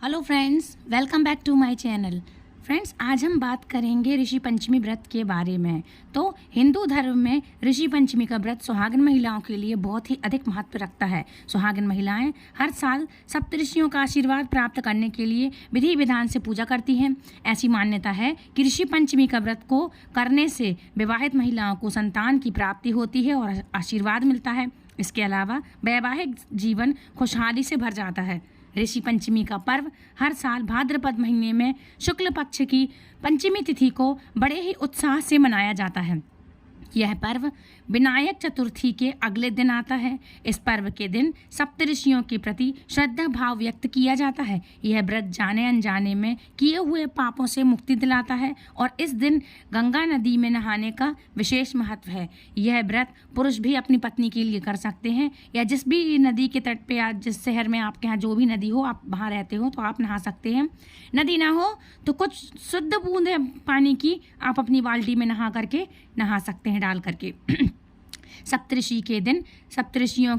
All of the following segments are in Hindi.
Hello friends, welcome back to my channel. Friends, आज हम बात करेंगे ऋषि पंचमी व्रत के बारे में। तो हिंदू धर्म में ऋषि पंचमी का व्रत सुहागिन महिलाओं के लिए बहुत ही अधिक महत्व रखता है। सुहागिन महिलाएं हर साल सप्तऋषियों का आशीर्वाद प्राप्त करने के लिए विधि विधान से पूजा करती हैं। ऐसी मान्यता है कि ऋषि पंचमी का व्रत को करने से विवाहित महिलाओं को संतान की प्राप्ति होती है और आशीर्वाद मिलता है। इसके अलावा वैवाहिक जीवन खुशहाली से भर जाता है। ऋषि पंचमी का पर्व हर साल भाद्रपद महीने में शुक्ल पक्ष की पंचमी तिथि को बड़े ही उत्साह से मनाया जाता है। यह पर्व विनायक चतुर्थी के अगले दिन आता है। इस पर्व के दिन सप्तऋषियों के प्रति श्रद्धा भाव व्यक्त किया जाता है। यह व्रत जाने अनजाने में किए हुए पापों से मुक्ति दिलाता है और इस दिन गंगा नदी में नहाने का विशेष महत्व है। यह व्रत पुरुष भी अपनी पत्नी के लिए कर सकते हैं या जिस भी नदी के तट पे या जिस शहर में आपके यहाँ जो भी नदी हो, आप वहाँ रहते हो तो आप नहा सकते हैं। नदी ना हो तो कुछ शुद्ध बूंदें पानी की आप अपनी बाल्टी में नहा सकते हैं डाल करके। सप्तऋषि के दिन सप्तऋषियों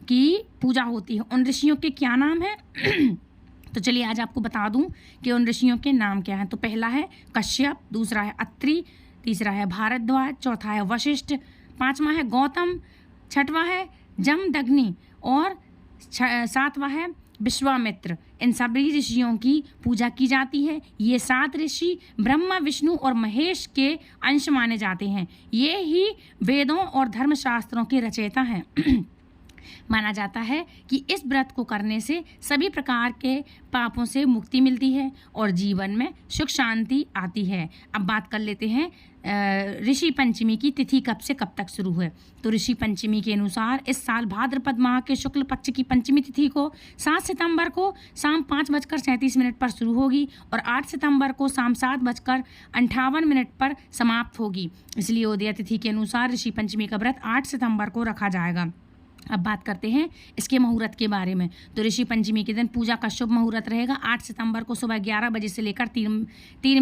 की पूजा होती है। उन ऋषियों के क्या नाम है? तो चलिए आज आपको बता दूं कि उन ऋषियों के नाम क्या हैं। तो पहला है कश्यप, दूसरा है अत्रि, तीसरा है भारद्वाज, चौथा है वशिष्ठ, पांचवा है गौतम, छठवां है जमदग्नि और सातवां है विश्वामित्र। इन सभी ऋषियों की पूजा की जाती है। ये 7 ऋषि ब्रह्मा, विष्णु और महेश के अंश माने जाते हैं। ये ही वेदों और धर्मशास्त्रों के रचयिता हैं। माना जाता है कि इस व्रत को करने से सभी प्रकार के पापों से मुक्ति मिलती है और जीवन में सुख शांति आती है। अब बात कर लेते हैं ऋषि पंचमी की तिथि कब से कब तक शुरू है। तो ऋषि पंचमी के अनुसार इस साल भाद्रपद माह के शुक्ल पक्ष की पंचमी तिथि को 7 सितंबर को शाम 5:37 पर शुरू होगी और 8 सितंबर को शाम 7:58 पर समाप्त होगी। इसलिए उदय तिथि के अनुसार ऋषि पंचमी का व्रत 8 सितंबर को रखा जाएगा। अब बात करते हैं इसके मुहूर्त के बारे में। तो ऋषि पंचमी के दिन पूजा का शुभ मुहूर्त रहेगा 8 सितंबर को सुबह 11 बजे से लेकर 3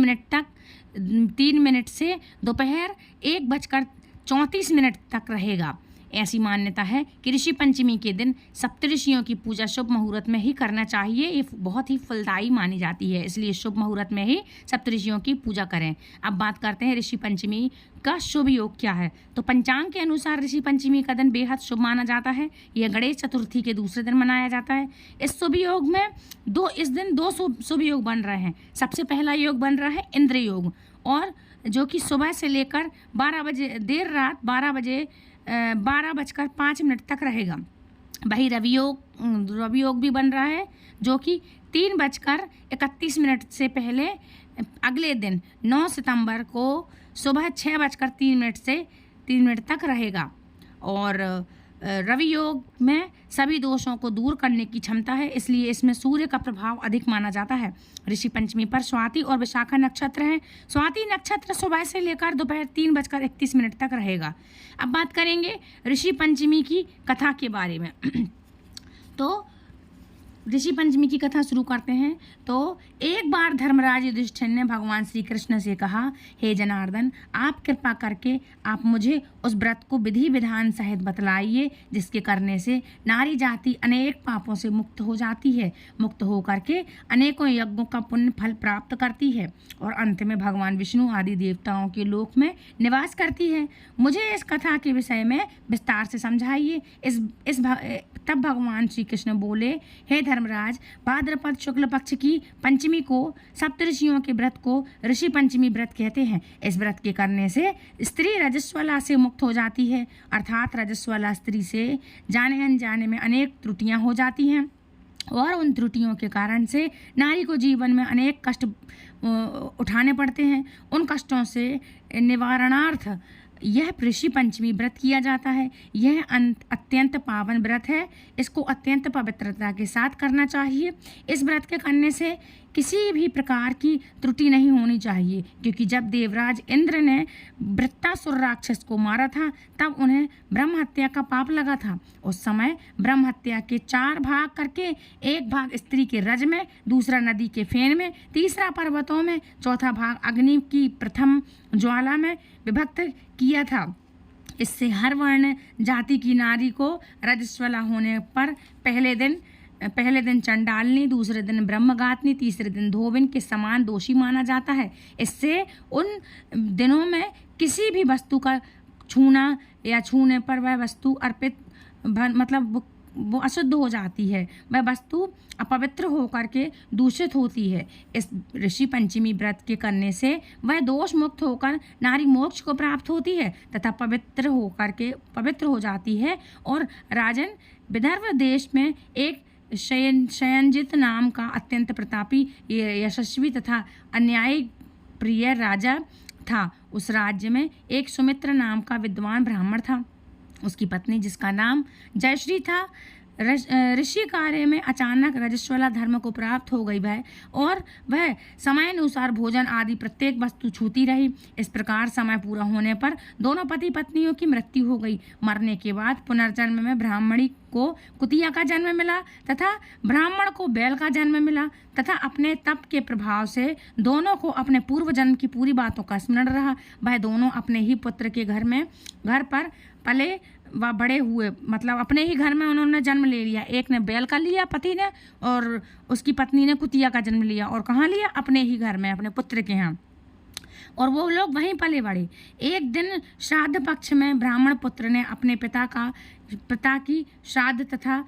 मिनट से दोपहर 1:34 तक रहेगा। ऐसी मान्यता है कि ऋषि पंचमी के दिन सप्तऋषियों की पूजा शुभ मुहूर्त में ही करना चाहिए। ये बहुत ही फलदायी मानी जाती है, इसलिए शुभ मुहूर्त में ही सप्तऋषियों की पूजा करें। अब बात करते हैं ऋषि पंचमी का शुभ योग क्या है। तो पंचांग के अनुसार ऋषि पंचमी का दिन बेहद शुभ माना जाता है। यह गणेश चतुर्थी के दूसरे दिन मनाया जाता है। इस शुभ योग में इस दिन दो शुभ योग बन रहे हैं। सबसे पहला योग बन रहा है इंद्र योग, और जो कि सुबह से लेकर 12 बजे देर रात 12:05 तक रहेगा। वही रवि योग भी बन रहा है जो कि 3:31 से पहले अगले दिन 9 सितंबर को सुबह 6:03 तक रहेगा। और रवि योग में सभी दोषों को दूर करने की क्षमता है, इसलिए इसमें सूर्य का प्रभाव अधिक माना जाता है। ऋषि पंचमी पर स्वाति और विशाखा नक्षत्र हैं। स्वाति नक्षत्र सुबह से लेकर दोपहर 3:31 तक रहेगा। अब बात करेंगे ऋषि पंचमी की कथा के बारे में। तो ऋषि पंचमी की कथा शुरू करते हैं। तो एक बार धर्मराज युधिष्ठिर ने भगवान श्री कृष्ण से कहा, हे जनार्दन, आप कृपा करके आप मुझे उस व्रत को विधि विधान सहित बतलाइए जिसके करने से नारी जाति अनेक पापों से मुक्त हो जाती है, मुक्त हो करके अनेकों यज्ञों का पुण्य फल प्राप्त करती है और अंत में भगवान विष्णु आदि देवताओं के लोक में निवास करती है। मुझे इस कथा के विषय में विस्तार से समझाइए। तब भगवान श्री कृष्ण बोले, हे धर्मराज, भाद्रपद शुक्ल पक्ष की पंचमी को सप्तऋषियों के व्रत को ऋषि पंचमी व्रत कहते हैं। इस व्रत के करने से स्त्री रजस्वला से मुक्त हो जाती है, अर्थात रजस्वला स्त्री से जाने अनजाने में अनेक त्रुटियां हो जाती हैं और उन त्रुटियों के कारण से नारी को जीवन में अनेक कष्ट उठाने पड़ते हैं। उन कष्टों से निवारणार्थ यह ऋषि पंचमी व्रत किया जाता है। यह अत्यंत पावन व्रत है। इसको अत्यंत पवित्रता के साथ करना चाहिए। इस व्रत के करने से किसी भी प्रकार की त्रुटि नहीं होनी चाहिए, क्योंकि जब देवराज इंद्र ने वृत्तासुर राक्षस को मारा था तब उन्हें ब्रह्म हत्या का पाप लगा था। उस समय ब्रह्म हत्या के 4 भाग करके, एक भाग स्त्री के रज में, दूसरा नदी के फेन में, तीसरा पर्वतों में, चौथा भाग अग्नि की प्रथम ज्वाला में विभक्त किया था। इससे हर वर्ण जाति की नारी को रजस्वला होने पर पहले दिन पहले दिन चंडालनी, दूसरे दिन ब्रह्मगातनी, तीसरे दिन धोबिन के समान दोषी माना जाता है। इससे उन दिनों में किसी भी वस्तु का छूना या छूने पर वह वस्तु अर्पित मतलब वो अशुद्ध हो जाती है, वह वस्तु अपवित्र होकर के दूषित होती है। इस ऋषि पंचमी व्रत के करने से वह दोष मुक्त होकर नारी मोक्ष को प्राप्त होती है तथा पवित्र हो जाती है। और राजन, विदर्भ देश में एक शयनजित नाम का अत्यंत प्रतापी, यशस्वी तथा अन्यायी प्रिय राजा था। उस राज्य में एक सुमित्र नाम का विद्वान ब्राह्मण था। उसकी पत्नी, जिसका नाम जयश्री था, ऋषि कार्य में अचानक रजस्वला धर्म को प्राप्त हो गई और वह समय अनुसार भोजन आदि प्रत्येक वस्तु छूती रही। इस प्रकार समय पूरा होने पर दोनों पति पत्नियों की मृत्यु हो गई। मरने के बाद पुनर्जन्म में ब्राह्मणी को कुतिया का जन्म मिला तथा ब्राह्मण को बैल का जन्म मिला तथा अपने तप के प्रभाव से दोनों को अपने पूर्व जन्म की पूरी बातों का स्मरण रहा। वह दोनों अपने ही पुत्र के घर पर पले व बड़े हुए, मतलब अपने ही घर में उन्होंने जन्म ले लिया। एक ने बैल का लिया पति ने, और उसकी पत्नी ने कुतिया का जन्म लिया। और कहाँ लिया? अपने ही घर में, अपने पुत्र के यहाँ। और वो लोग वहीं पले बड़े। एक दिन श्राद्ध पक्ष में ब्राह्मण पुत्र ने अपने पिता की श्राद्ध तथा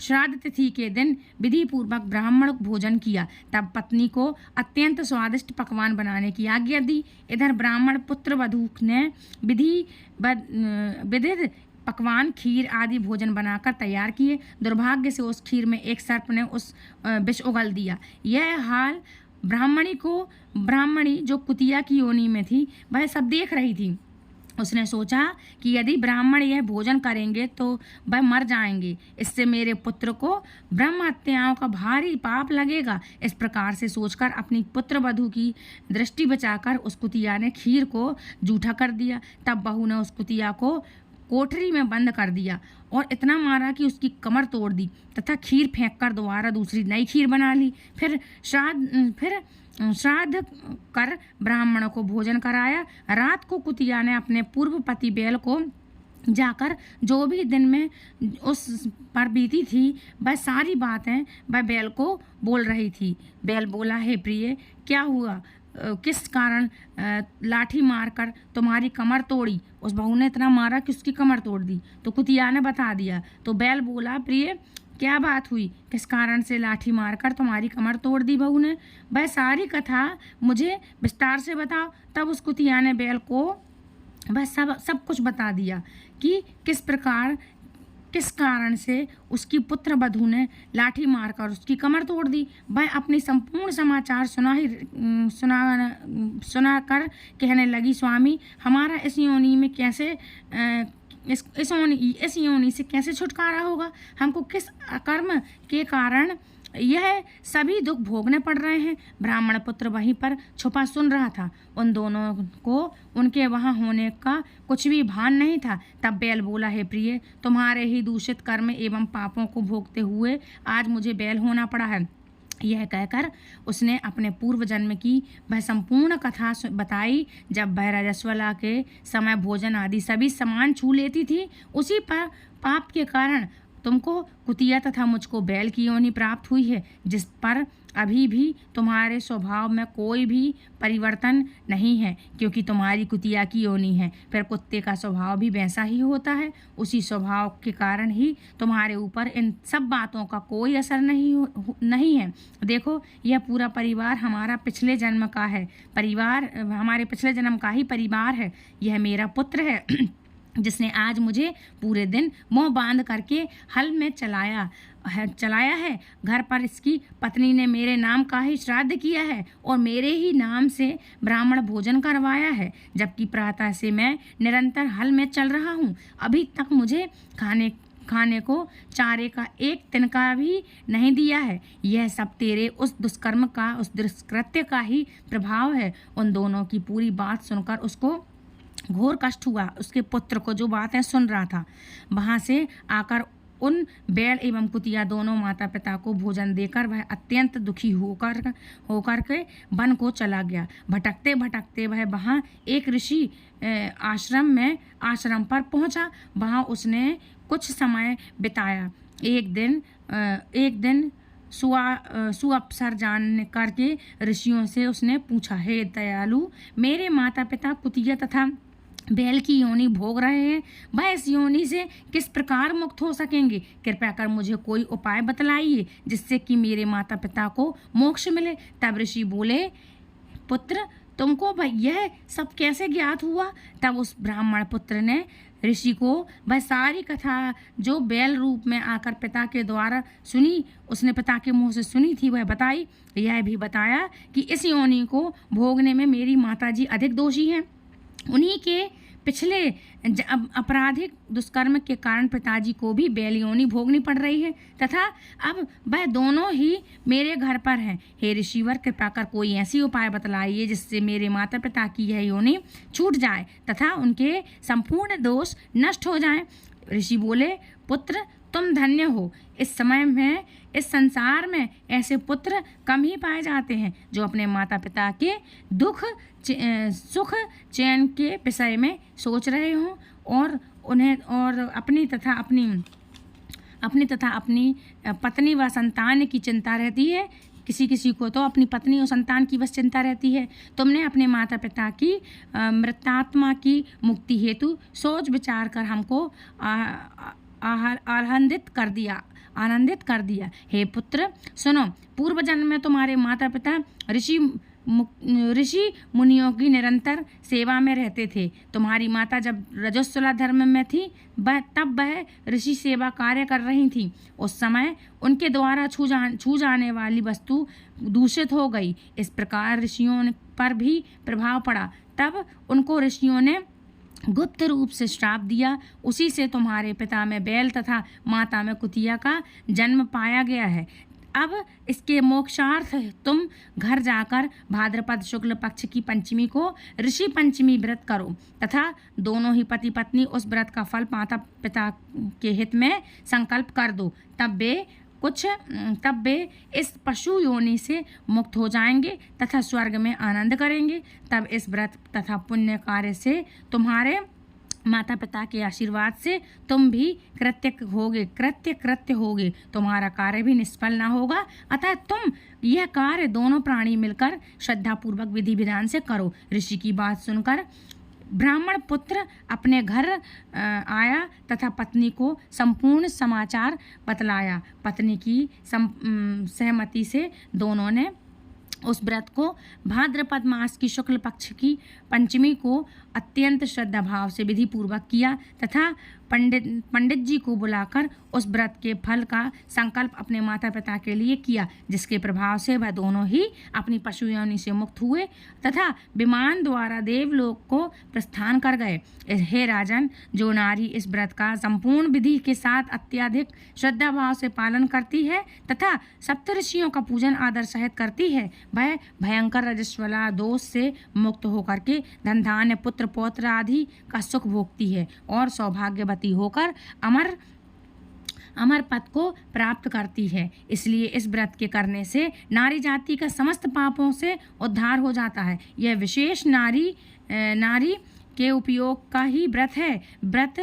श्राद्ध तिथि के दिन विधि पूर्वक ब्राह्मण भोजन किया। तब पत्नी को अत्यंत स्वादिष्ट पकवान बनाने की आज्ञा दी। इधर ब्राह्मण पुत्र वधू ने विधिद पकवान, खीर आदि भोजन बनाकर तैयार किए। दुर्भाग्य से उस खीर में एक सर्प ने उस विष उगल दिया। यह हाल ब्राह्मणी जो कुतिया की योनि में थी, वह सब देख रही थी। उसने सोचा कि यदि ब्राह्मण यह भोजन करेंगे तो वह मर जाएंगे, इससे मेरे पुत्र को ब्रह्म हत्याओं का भारी पाप लगेगा। इस प्रकार से सोचकर अपनी पुत्र वधू की दृष्टि बचाकर उस कुतिया ने खीर को जूठा कर दिया। तब बहू ने उस कुतिया को कोठरी में बंद कर दिया और इतना मारा कि उसकी कमर तोड़ दी तथा खीर फेंककर दोबारा दूसरी नई खीर बना ली। फिर श्राद्ध कर ब्राह्मणों को भोजन कराया। रात को कुतिया ने अपने पूर्व पति बैल को जाकर जो भी दिन में उस पर बीती थी वह सारी बातें वह बैल को बोल रही थी। बैल बोला, हे प्रिय, क्या हुआ? किस कारण लाठी मारकर तुम्हारी कमर तोड़ी? उस बहू ने इतना मारा कि उसकी कमर तोड़ दी। तो कुतिया ने बता दिया। तो बैल बोला, प्रिय, क्या बात हुई? किस कारण से लाठी मारकर तुम्हारी कमर तोड़ दी बहू ने? वह सारी कथा मुझे विस्तार से बताओ। तब उस कुतिया ने बैल को वह सब कुछ बता दिया कि किस कारण से उसकी पुत्र वधू ने लाठी मारकर उसकी कमर तोड़ दी। वह अपनी संपूर्ण समाचार सुनाकर कहने लगी, स्वामी, हमारा इस योनि में कैसे इस योनि से कैसे छुटकारा होगा? हमको किस अकर्म के कारण यह सभी दुख भोगने पड़ रहे हैं? ब्राह्मण पुत्र वहीं पर छुपा सुन रहा था। उन दोनों को उनके वहाँ होने का कुछ भी भान नहीं था। तब बैल बोला, हे प्रिय, तुम्हारे ही दूषित कर्म एवं पापों को भोगते हुए आज मुझे बैल होना पड़ा है। यह कहकर उसने अपने पूर्व जन्म की वह संपूर्ण कथा बताई। जब वह रजस्वला के समय भोजन आदि सभी सामान छू लेती थी, उसी पर पाप के कारण तुमको कुतिया तथा मुझको बैल की योनि प्राप्त हुई है, जिस पर अभी भी तुम्हारे स्वभाव में कोई भी परिवर्तन नहीं है, क्योंकि तुम्हारी कुतिया की योनि है। फिर कुत्ते का स्वभाव भी वैसा ही होता है। उसी स्वभाव के कारण ही तुम्हारे ऊपर इन सब बातों का कोई असर नहीं है। देखो, यह पूरा परिवार हमारा पिछले जन्म का है, हमारे पिछले जन्म का ही परिवार है। यह मेरा पुत्र है जिसने आज मुझे पूरे दिन मुंह बांध करके हल में चलाया है। घर पर इसकी पत्नी ने मेरे नाम का ही श्राद्ध किया है और मेरे ही नाम से ब्राह्मण भोजन करवाया है, जबकि प्रातः से मैं निरंतर हल में चल रहा हूँ। अभी तक मुझे खाने को चारे का एक तिनका भी नहीं दिया है। यह सब तेरे उस दुष्कृत्य का ही प्रभाव है। उन दोनों की पूरी बात सुनकर उसको घोर कष्ट हुआ। उसके पुत्र को जो बातें सुन रहा था, वहाँ से आकर उन बैल एवं कुतिया दोनों माता पिता को भोजन देकर वह अत्यंत दुखी होकर के वन को चला गया। भटकते भटकते वह वहाँ एक ऋषि आश्रम पर पहुँचा। वहाँ उसने कुछ समय बिताया। एक दिन एक दिन सुअवसर जान करके ऋषियों से उसने पूछा, हे दयालु, मेरे माता पिता कुतिया तथा बैल की योनि भोग रहे हैं, वह इस योनि से किस प्रकार मुक्त हो सकेंगे? कृपया कर मुझे कोई उपाय बतलाइए जिससे कि मेरे माता पिता को मोक्ष मिले। तब ऋषि बोले, पुत्र, तुमको यह सब कैसे ज्ञात हुआ? तब उस ब्राह्मण पुत्र ने ऋषि को वह सारी कथा जो बैल रूप में आकर पिता के द्वारा सुनी, उसने पिता के मुंह से सुनी थी, वह बताई। यह भी बताया कि इस योनि को भोगने में मेरी माताजी अधिक दोषी हैं। उन्हीं के पिछले आपराधिक दुष्कर्म के कारण पिताजी को भी बैल योनि भोगनी पड़ रही है तथा अब वह दोनों ही मेरे घर पर हैं। हे ऋषिवर, कृपा कर कोई ऐसी उपाय बतलाइए जिससे मेरे माता पिता की यह योनि छूट जाए तथा उनके संपूर्ण दोष नष्ट हो जाएं। ऋषि बोले, पुत्र, तुम धन्य हो। इस समय में इस संसार में ऐसे पुत्र कम ही पाए जाते हैं जो अपने माता पिता के दुख सुख चैन के विषय में सोच रहे हों और उन्हें और अपनी तथा अपनी पत्नी व संतान की चिंता रहती है। किसी को तो अपनी पत्नी और संतान की बस चिंता रहती है। तुमने अपने माता पिता की मृतात्मा की मुक्ति हेतु सोच विचार कर हमको आनंदित कर दिया। हे पुत्र, सुनो, पूर्व जन्म में तुम्हारे माता पिता ऋषि मुनियों की निरंतर सेवा में रहते थे। तुम्हारी माता जब रजस्वला धर्म में थी तब वह ऋषि सेवा कार्य कर रही थी। उस समय उनके द्वारा छू जाने वाली वस्तु दूषित हो गई। इस प्रकार ऋषियों पर भी प्रभाव पड़ा। तब उनको ऋषियों ने गुप्त रूप से श्राप दिया। उसी से तुम्हारे पिता में बैल तथा माता में कुतिया का जन्म पाया गया है। अब इसके मोक्षार्थ तुम घर जाकर भाद्रपद शुक्ल पक्ष की पंचमी को ऋषि पंचमी व्रत करो तथा दोनों ही पति पत्नी उस व्रत का फल माता पिता के हित में संकल्प कर दो। तब वे इस पशु योनि से मुक्त हो जाएंगे तथा स्वर्ग में आनंद करेंगे। तब इस व्रत तथा पुण्य कार्य से तुम्हारे माता पिता के आशीर्वाद से तुम भी कृत्य होगे, तुम्हारा कार्य भी निष्फल न होगा। अतः तुम यह कार्य दोनों प्राणी मिलकर श्रद्धापूर्वक विधि विधान से करो। ऋषि की बात सुनकर ब्राह्मण पुत्र अपने घर आया तथा पत्नी को संपूर्ण समाचार बतलाया। पत्नी की सहमति से दोनों ने उस व्रत को भाद्रपद मास की शुक्ल पक्ष की पंचमी को अत्यंत श्रद्धा भाव से विधि पूर्वक किया तथा पंडित जी को बुलाकर उस व्रत के फल का संकल्प अपने माता पिता के लिए किया, जिसके प्रभाव से वह दोनों ही अपनी पशु योनि से मुक्त हुए तथा विमान द्वारा देवलोक को प्रस्थान कर गए। हे राजन, जो नारी इस व्रत का संपूर्ण विधि के साथ अत्यधिक श्रद्धा भाव से पालन करती है तथा सप्तऋषियों का पूजन आदर सहित करती है, वह भयंकर रजस्वला दोष से मुक्त होकर के धन धान्य पुत्र पौत्र आदि का सुख भोगती है और सौभाग्यवती होकर अमर पद को प्राप्त करती है। इसलिए इस व्रत के करने से नारी जाति का समस्त पापों से उद्धार हो जाता है। यह विशेष नारी के उपयोग का ही व्रत है। व्रत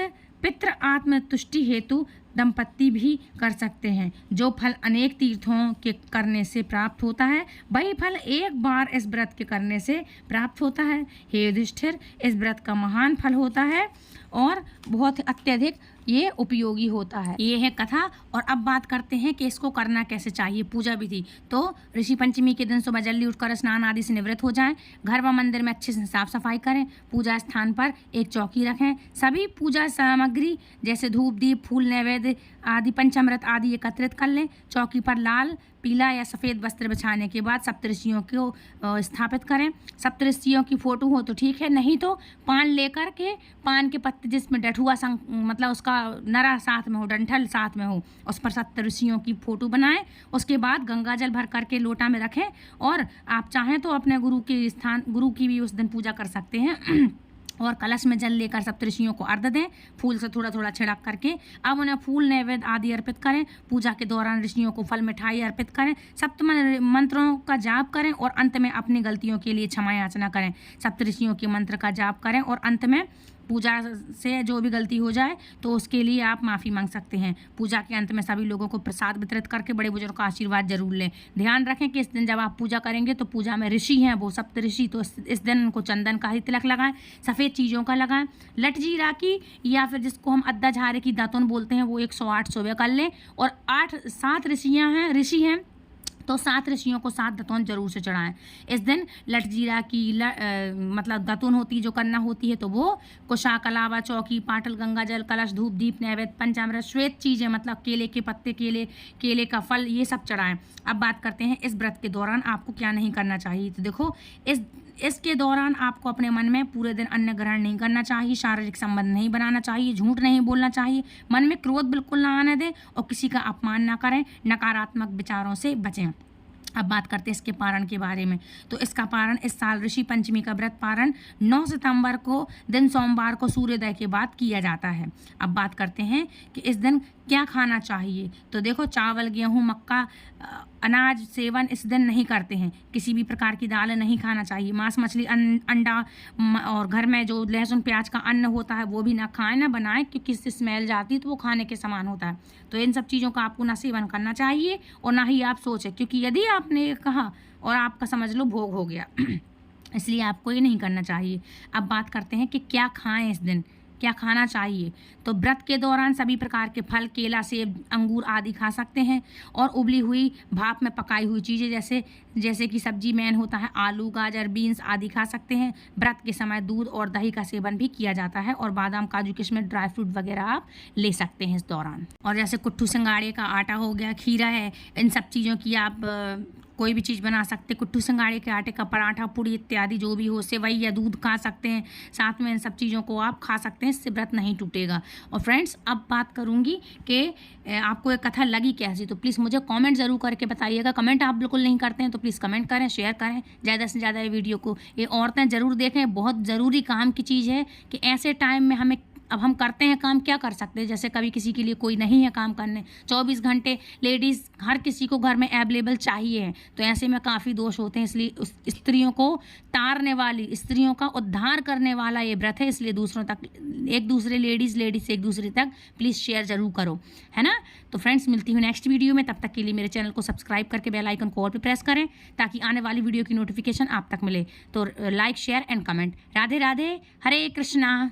पितृ आत्मतुष्टि हेतु दंपत्ति भी कर सकते हैं। जो फल अनेक तीर्थों के करने से प्राप्त होता है, वही फल एक बार इस व्रत के करने से प्राप्त होता है। हे युधिष्ठिर, इस व्रत का महान फल होता है और बहुत अत्यधिक ये उपयोगी होता है। ये है कथा। और अब बात करते हैं कि इसको करना कैसे चाहिए, पूजा विधि। तो ऋषि पंचमी के दिन सुबह जल्दी उठकर स्नान आदि से निवृत्त हो जाएं। घर व मंदिर में अच्छे से साफ सफाई करें। पूजा स्थान पर एक चौकी रखें। सभी पूजा सामग्री जैसे धूप दीप फूल नैवेद्य आदि पंचामृत आदि एकत्रित कर लें। चौकी पर लाल पीला या सफ़ेद वस्त्र बिछाने के बाद सप्तऋषियों को स्थापित करें। सप्तऋषियों की फोटो हो तो ठीक है, नहीं तो पान लेकर के पान के पत्ते जिसमें डठुआ मतलब उसका नरा साथ में हो, डंठल साथ में हो, उस पर सप्तऋषियों की फोटो बनाएं। उसके बाद गंगा जल भर करके लोटा में रखें और आप चाहें तो अपने गुरु की भी उस दिन पूजा कर सकते हैं और कलश में जल लेकर सप्तऋषियों को अर्घ्य दें, फूल से थोड़ा थोड़ा छिड़क करके। अब उन्हें फूल नैवेद्य आदि अर्पित करें। पूजा के दौरान ऋषियों को फल मिठाई अर्पित करें। सप्त मंत्रों का जाप करें और अंत में अपनी गलतियों के लिए क्षमा याचना करें। सप्तऋषियों के मंत्र का जाप करें और अंत में पूजा से जो भी गलती हो जाए तो उसके लिए आप माफ़ी मांग सकते हैं। पूजा के अंत में सभी लोगों को प्रसाद वितरित करके बड़े बुजुर्गों का आशीर्वाद जरूर लें। ध्यान रखें कि इस दिन जब आप पूजा करेंगे तो पूजा में ऋषि हैं, वो सप्त ऋषि, तो इस दिन उनको चंदन का ही तिलक लगाएं, सफ़ेद चीज़ों का लगाएं। लटजीरा की या फिर जिसको हम अद्दा झारे की दातुन बोलते हैं वो 108 सुबह कर लें। और 7 ऋषि हैं तो 7 ऋषियों को 7 दतौन जरूर से चढ़ाएं। इस दिन लटजीरा की मतलब दतुन होती जो करना होती है तो वो कुशा, कलावा, चौकी, पाटल, गंगा जल, कलश, धूप, दीप, नैवेद्य, पंचामृत, श्वेत चीज़ें मतलब केले के पत्ते, केले का फल, ये सब चढ़ाएं। अब बात करते हैं इस व्रत के दौरान आपको क्या नहीं करना चाहिए। तो देखो इसके दौरान आपको अपने मन में पूरे दिन अन्न ग्रहण नहीं करना चाहिए, शारीरिक संबंध नहीं बनाना चाहिए, झूठ नहीं बोलना चाहिए, मन में क्रोध बिल्कुल ना आने दें और किसी का अपमान ना करें, नकारात्मक विचारों से बचें। अब बात करते हैं इसके पारण के बारे में। तो इसका पारण इस साल ऋषि पंचमी का व्रत पारण 9 सितंबर को दिन सोमवार को सूर्योदय के बाद किया जाता है। अब बात करते हैं कि इस दिन क्या खाना चाहिए। तो देखो चावल, गेहूं, मक्का, अनाज सेवन इस दिन नहीं करते हैं। किसी भी प्रकार की दाल नहीं खाना चाहिए। मांस, मछली, अंडा और घर में जो लहसुन प्याज का अन्न होता है वो भी ना खाएं ना बनाएं, क्योंकि इससे स्मेल जाती है तो वो खाने के समान होता है। तो इन सब चीज़ों का आपको ना सेवन करना चाहिए और ना ही आप सोचें, क्योंकि यदि आपने कहा और आपका समझ लो भोग हो गया इसलिए आपको ये नहीं करना चाहिए। अब बात करते हैं कि क्या खाएं इस दिन, क्या खाना चाहिए। तो व्रत के दौरान सभी प्रकार के फल, केला, सेब, अंगूर आदि खा सकते हैं और उबली हुई भाप में पकाई हुई चीज़ें जैसे कि सब्जी मेन होता है आलू, गाजर, बीन्स आदि खा सकते हैं। व्रत के समय दूध और दही का सेवन भी किया जाता है और बादाम, काजू, किशमिश, ड्राई फ्रूट वगैरह आप ले सकते हैं इस दौरान। और जैसे कुट्टू सिंगाड़े का आटा हो गया, खीरा है, इन सब चीज़ों की आप कोई भी चीज़ बना सकते। कुट्टू सिंगाड़े के आटे का पराठा, पूड़ी इत्यादि जो भी हो, सेवई या दूध खा सकते हैं। साथ में इन सब चीज़ों को आप खा सकते हैं, इससे व्रत नहीं टूटेगा। और फ्रेंड्स अब बात करूँगी कि आपको एक कथा लगी कैसी, तो प्लीज़ मुझे कमेंट ज़रूर करके बताइएगा। कमेंट आप बिल्कुल नहीं करते हैं तो प्लीज़ कमेंट करें, शेयर करें ज़्यादा से ज़्यादा ये वीडियो को। ये औरतें ज़रूर देखें, बहुत ज़रूरी काम की चीज़ है कि ऐसे टाइम में हमें, अब हम करते हैं काम, क्या कर सकते हैं। जैसे कभी किसी के लिए कोई नहीं है काम करने, 24 घंटे लेडीज़ हर किसी को घर में अवेलेबल चाहिए है, तो ऐसे में काफ़ी दोष होते हैं। इसलिए उस स्त्रियों को तारने वाली, स्त्रियों का उद्धार करने वाला ये व्रत है। इसलिए दूसरों तक, एक दूसरे लेडीज़ से एक दूसरे तक प्लीज़ शेयर ज़रूर करो, है ना। तो फ्रेंड्स मिलती हूँ नेक्स्ट वीडियो में, तब तक के लिए मेरे चैनल को सब्सक्राइब करके बेल आइकन को ऑल पे प्रेस करें ताकि आने वाली वीडियो की नोटिफिकेशन आप तक मिले। तो like, share and comment. Radhe Radhe, Hare Krishna.